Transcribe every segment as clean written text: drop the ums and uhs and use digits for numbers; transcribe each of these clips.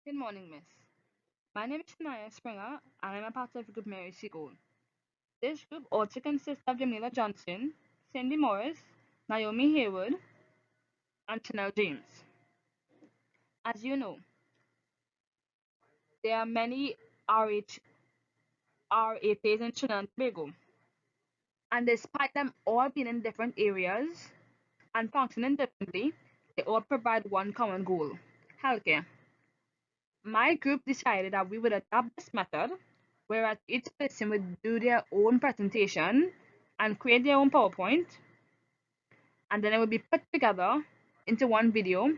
Good morning, Miss. My name is Shania Springer, and I'm a part of Group Mary Seacole. This group also consists of Jamila Johnson, Cindy Morris, Naomi Haywood, and Chanel James. As you know, there are many RH, RAPs in Trinidad and Tobago, and despite them all being in different areas and functioning differently, they all provide one common goal: healthcare. My group decided that we would adopt this method, whereas each person would do their own presentation and create their own PowerPoint, and then it would be put together into one video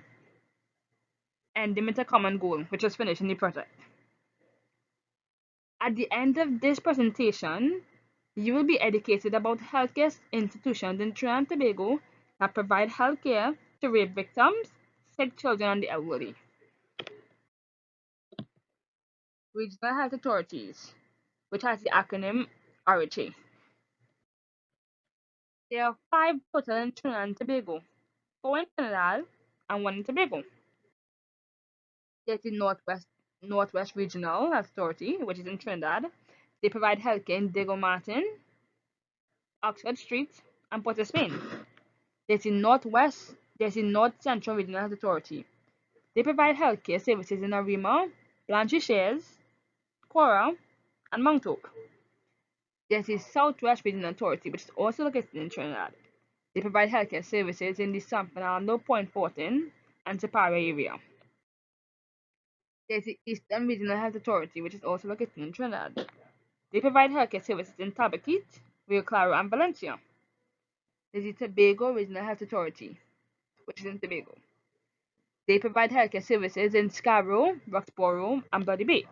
and they met a common goal, which is finishing the project. At the end of this presentation, you will be educated about healthcare institutions in Trinidad and Tobago that provide healthcare to rape victims, sick children, and the elderly. Regional Health Authorities, which has the acronym RHA. There are five total in Trinidad and Tobago, four in Trinidad and one in Tobago. There's the Northwest Regional Health Authority, which is in Trinidad. They provide healthcare in Diego Martin, Oxford Street, and Port of Spain. There's the North Central Regional Health Authority. They provide healthcare services in Arima, Blanchisseuse, Cora, and Mount Hope. There's the Southwest Regional Authority, which is also located in Trinidad. They provide healthcare services in the San Fernando, Point Fortin, and Tapara area. There's the Eastern Regional Health Authority, which is also located in Trinidad. They provide healthcare services in Tabaquite, Rio Claro, and Valencia. There's the Tobago Regional Health Authority, which is in Tobago. They provide healthcare services in Scarborough, Roxborough, and Bloody Bay.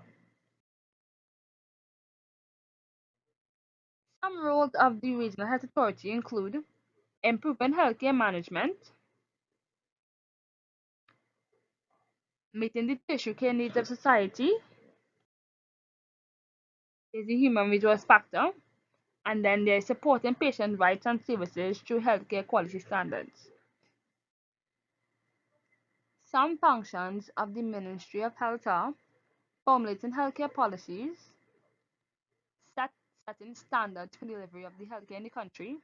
Some roles of the Regional Health Authority include improving healthcare management, meeting the tissue care needs of society, there's the human resource factor, and then there's supporting patient rights and services through healthcare quality standards. Some functions of the Ministry of Health are formulating healthcare policies, setting standards for delivery of the healthcare in the country,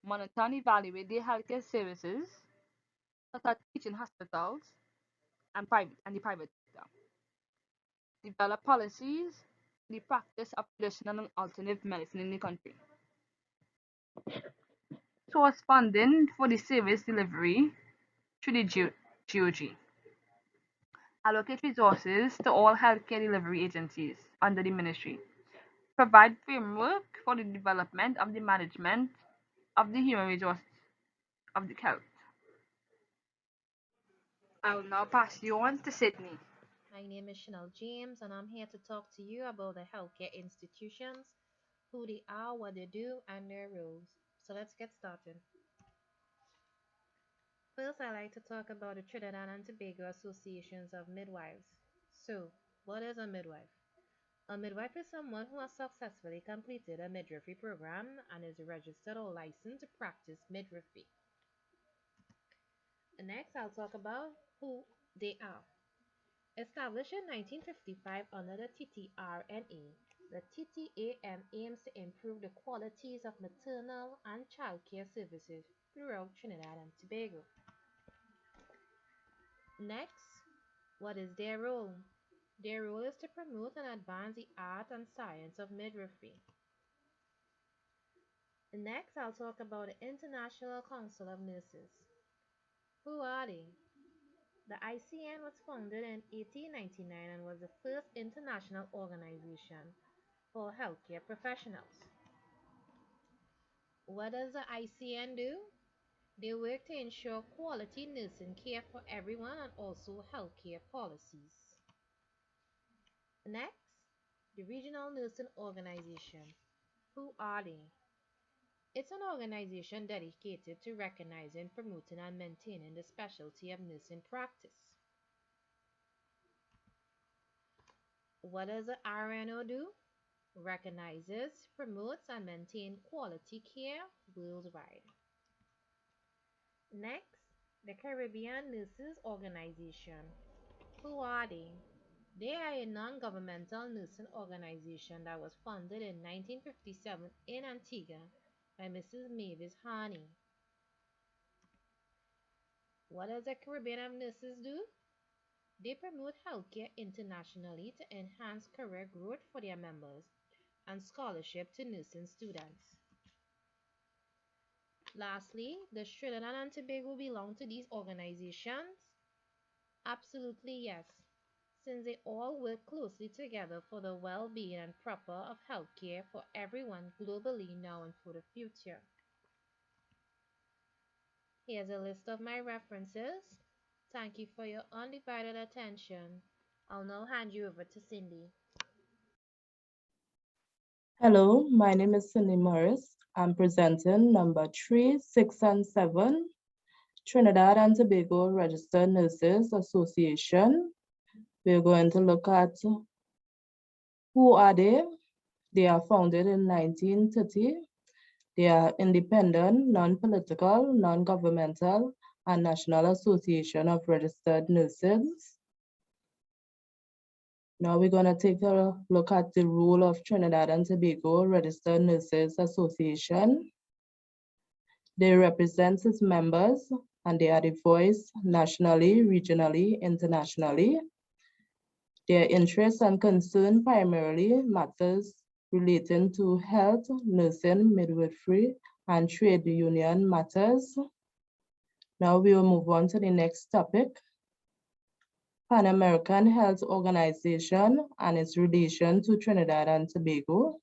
monitor and evaluate the healthcare services, such as teaching hospitals and the private sector, develop policies, the practice of traditional and alternative medicine in the country, source funding for the service delivery through the GOG, allocate resources to all healthcare delivery agencies under the ministry, provide framework for the development of the management of the human resource of the health. I will now pass you on to Sydney. My name is Chanel James, and I'm here to talk to you about the healthcare institutions, who they are, what they do, and their roles. So let's get started. First, I like to talk about the Trinidad and Tobago Associations of Midwives. So, what is a midwife? A midwife is someone who has successfully completed a midwifery program and is registered or licensed to practice midwifery. Next, I'll talk about who they are. Established in 1955 under the TTRNA, the TTAM aims to improve the qualities of maternal and child care services throughout Trinidad and Tobago. Next, what is their role? Their role is to promote and advance the art and science of midwifery. Next, I'll talk about the International Council of Nurses. Who are they? The ICN was founded in 1899 and was the first international organization for healthcare professionals. What does the ICN do? They work to ensure quality nursing care for everyone and also healthcare policies. Next, the Regional Nursing Organization. Who are they? It's an organization dedicated to recognizing, promoting, and maintaining the specialty of nursing practice. What does the RNO do? Recognizes, promotes, and maintains quality care worldwide. Next, the Caribbean Nurses Organization. Who are they? They are a non-governmental nursing organization that was founded in 1957 in Antigua by Mrs. Mavis Harney. What does the Caribbean of Nurses do? They promote healthcare internationally to enhance career growth for their members and scholarship to nursing students. Lastly, does Trinidad and Tobago belong to these organizations? Absolutely yes, since they all work closely together for the well-being and proper of healthcare for everyone globally now and for the future. Here's a list of my references. Thank you for your undivided attention. I'll now hand you over to Cindy. Hello, my name is Cindy Morris. I'm presenting number 3, 6, and 7, Trinidad and Tobago Registered Nurses Association. We're going to look at who are they. They are founded in 1930. They are independent, non-political, non-governmental, and National Association of Registered Nurses. Now we're going to take a look at the role of Trinidad and Tobago Registered Nurses Association. They represent its members and they are the voice nationally, regionally, internationally. Their interests and concern primarily matters relating to health, nursing, midwifery, and trade union matters. Now we will move on to the next topic. Pan American Health Organization and its relation to Trinidad and Tobago.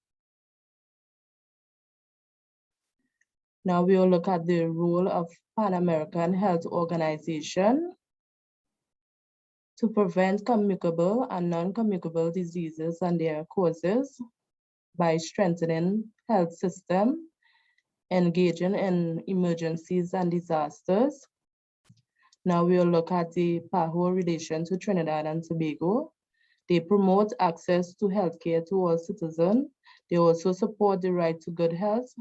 Now we will look at the role of Pan American Health Organization to prevent communicable and non-communicable diseases and their causes by strengthening health system, engaging in emergencies and disasters. Now we'll look at the PAHO relation to Trinidad and Tobago. They promote access to healthcare to all citizens. They also support the right to good health.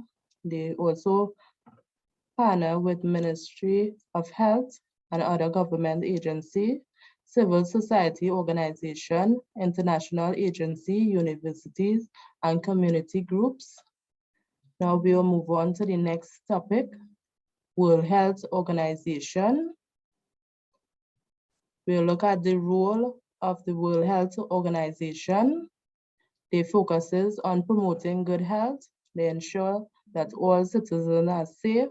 They also partner with Ministry of Health and other government agency, civil society organization, international agency, universities, and community groups. Now we'll move on to the next topic, World Health Organization. We'll look at the role of the World Health Organization. They focuses on promoting good health. They ensure that all citizens are safe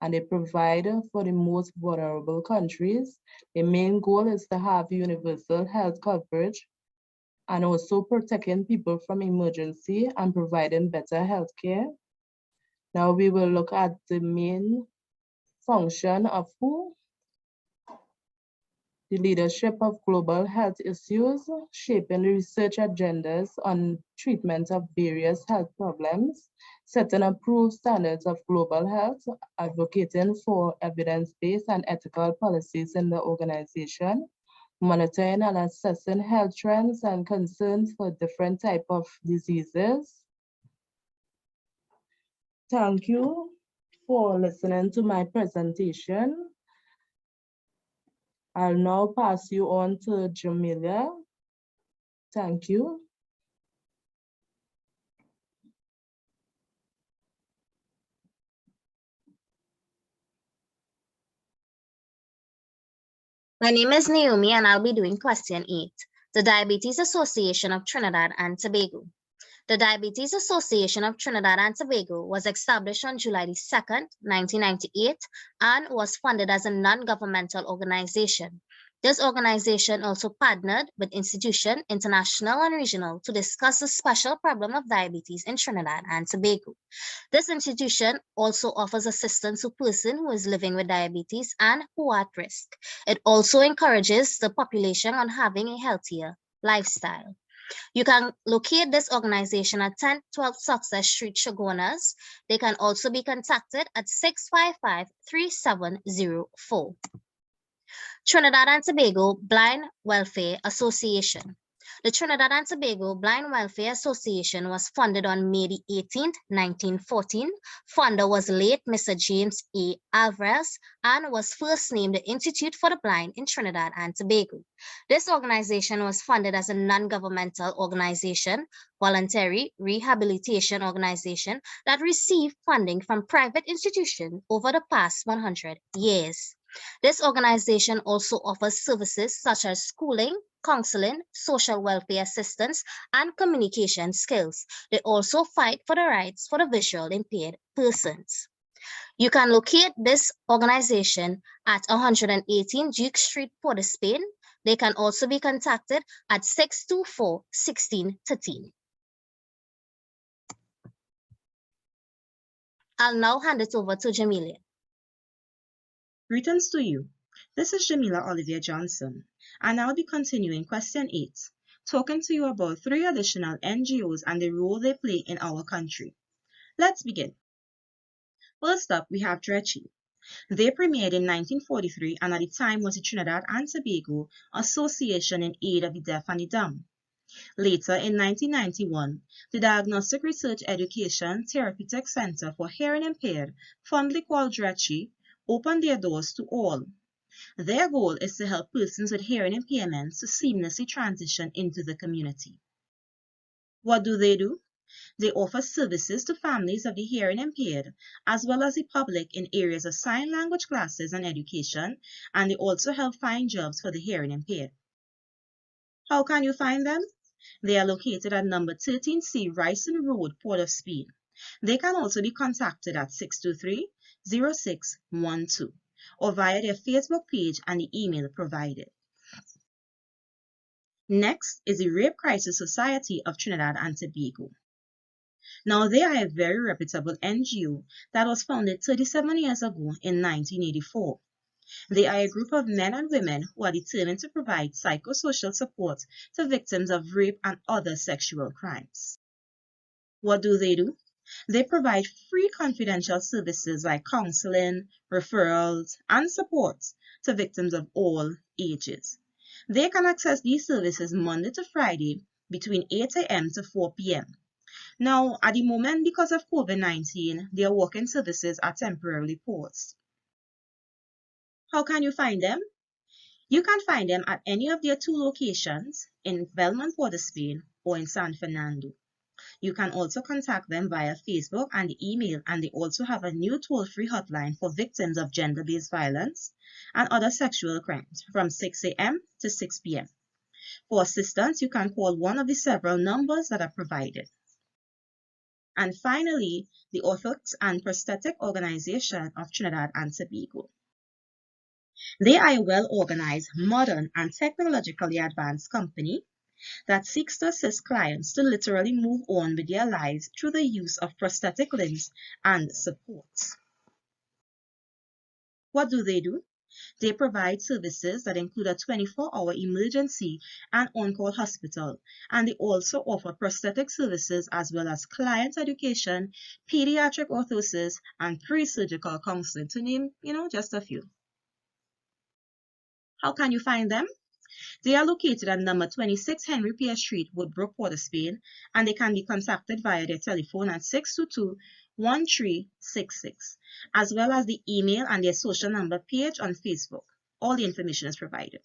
and they provide for the most vulnerable countries. The main goal is to have universal health coverage and also protecting people from emergency and providing better health care. Now we will look at the main function of WHO. The leadership of global health issues, shaping the research agendas on treatment of various health problems, setting approved standards of global health, advocating for evidence-based and ethical policies in the organization, monitoring and assessing health trends and concerns for different types of diseases. Thank you for listening to my presentation. I'll now pass you on to Jamelia. Thank you. My name is Naomi and I'll be doing question 8, the Diabetes Association of Trinidad and Tobago. The Diabetes Association of Trinidad and Tobago was established on July 2nd, 1998, and was funded as a non-governmental organization. This organization also partnered with institutions, international and regional, to discuss the special problem of diabetes in Trinidad and Tobago. This institution also offers assistance to persons who is living with diabetes and who are at risk. It also encourages the population on having a healthier lifestyle. You can locate this organization at 1012 Success Street, Chaguanas. They can also be contacted at 655-3704. Trinidad and Tobago Blind Welfare Association. The Trinidad and Tobago Blind Welfare Association was founded on May 18, 1914. Founder was late Mr. James A. Alvarez and was first named the Institute for the Blind in Trinidad and Tobago. This organization was funded as a non-governmental organization, voluntary rehabilitation organization that received funding from private institutions over the past 100 years. This organization also offers services such as schooling, counseling, social welfare assistance, and communication skills. They also fight for the rights for the visually impaired persons. You can locate this organization at 118 Duke Street, Port of Spain. They can also be contacted at 624-1613. I'll now hand it over to Jamila. Greetings to you. This is Jamila Olivia Johnson, and I'll be continuing question 8, talking to you about 3 additional NGOs and the role they play in our country. Let's begin. First up, we have Dretchy. They premiered in 1943 and at the time was the Trinidad and Tobago Association in Aid of the Deaf and the Dumb. Later, in 1991, the Diagnostic Research Education Therapeutic Center for Hearing Impaired, fondly called Dretchy, opened their doors to all. Their goal is to help persons with hearing impairments to seamlessly transition into the community. What do? They offer services to families of the hearing impaired, as well as the public in areas of sign language classes and education, and they also help find jobs for the hearing impaired. How can you find them? They are located at number 13C Ryson Road, Port of Spain. They can also be contacted at 623-0612 or via their Facebook page and the email provided. Next is the Rape Crisis Society of Trinidad and Tobago. Now, they are a very reputable NGO that was founded 37 years ago in 1984. They are a group of men and women who are determined to provide psychosocial support to victims of rape and other sexual crimes. What do? They provide free confidential services like counseling, referrals, and support to victims of all ages. They can access these services Monday to Friday between 8 a.m. to 4 p.m. Now, at the moment, because of COVID-19, their walk-in services are temporarily paused. How can you find them? You can find them at any of their 2 locations in Belmont, Port of Spain, or in San Fernando. You can also contact them via Facebook and the email, and they also have a new toll-free hotline for victims of gender-based violence and other sexual crimes from 6 a.m. to 6 p.m. For assistance, you can call one of the several numbers that are provided. And finally, the Orthotics and Prosthetic Organization of Trinidad and Tobago. They are a well-organized, modern, and technologically advanced company that seeks to assist clients to literally move on with their lives through the use of prosthetic limbs and supports. What do? They provide services that include a 24-hour emergency and on-call hospital, and they also offer prosthetic services as well as client education, pediatric orthosis, and pre-surgical counseling, to name, just a few. How can you find them? They are located at number 26 Henry Pierce Street, Woodbrook, Port of Spain, and they can be contacted via their telephone at 622-1366, as well as the email and their social number page on Facebook. All the information is provided.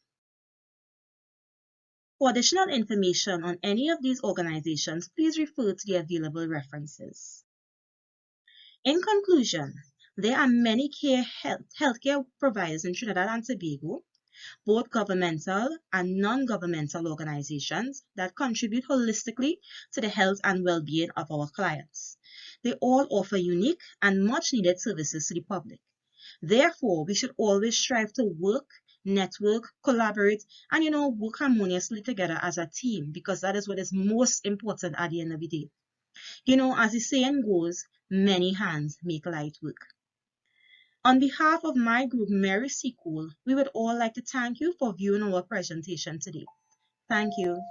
For additional information on any of these organizations, please refer to the available references. In conclusion, there are many healthcare providers in Trinidad and Tobago, both governmental and non-governmental organizations that contribute holistically to the health and well-being of our clients. They all offer unique and much-needed services to the public. Therefore, we should always strive to work, network, collaborate, and work harmoniously together as a team, because that is what is most important at the end of the day. As the saying goes, many hands make light work. On behalf of my group, Mary Seacole, we would all like to thank you for viewing our presentation today. Thank you.